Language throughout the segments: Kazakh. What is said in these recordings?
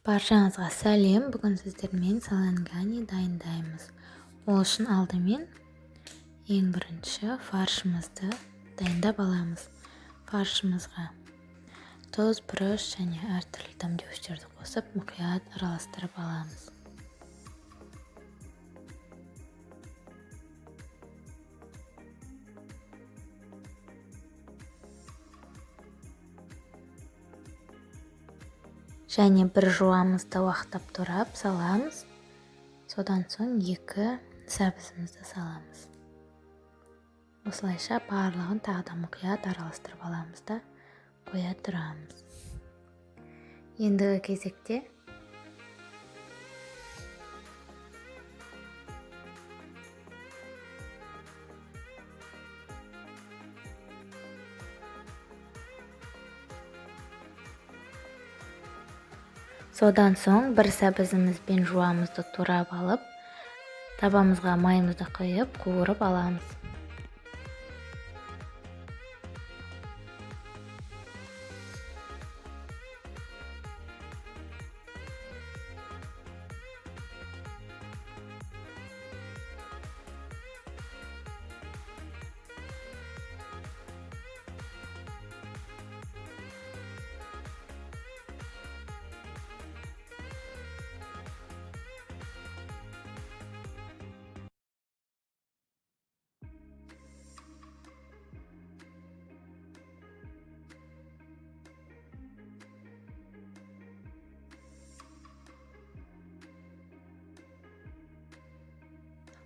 Баршаңызға сәлем. Бүгін сіздермен салангани дайындаймыз. Ол үшін алдымен ең бірінші фаршымызды дайындап аламыз. Фаршымызға тұз, бұрыш және әртүрлі дәмдеуіштерді қосып, мұқият араластырып аламыз. Және бір жуамызды уақыттап турап саламыз. Содан соң екі сәбізімізді саламыз. Осылайша барлығын тағы да мұқият араластырып аламыз да қоя тұрамыз. Ендігі кезекте содан соң бір сәбізімізбен жуамызды турап алып, табамызға майымызды құйып, қуырып аламыз.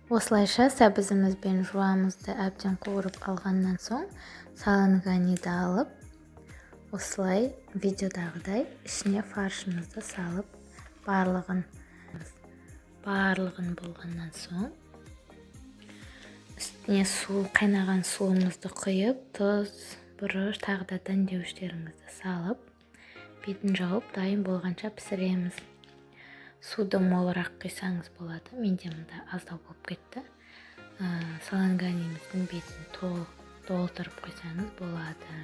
Осылайша сәбізімізбен жуамызды әбден қуырып алғаннан соң саланганиді алып, осылай видеодағыдай ішіне фаршымызды салып, барлығын болғаннан соң үстіне қайнаған суымызды құйып, тұз, бұрыш, тағы да дәмдеуіштерімізді салып, бетін жауып, дайын болғанша пісіреміз. Суды молырақ құйсаңыз болады. Менде мұнда аздау болып кетті. Саланганиміздің бетін толтырып құйсаңыз болады.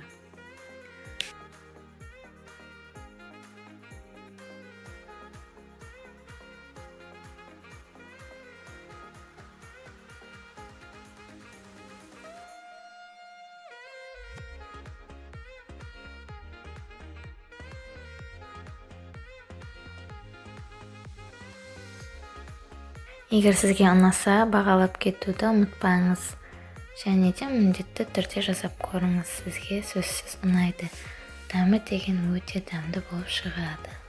Егер сізге ұнаса, бағалап кетуді ұмытпаңыз. Және де міндетті түрде жасап көріңіз, сізге сөзсіз ұнайды. Дәмі деген өте дәмді болып шығады.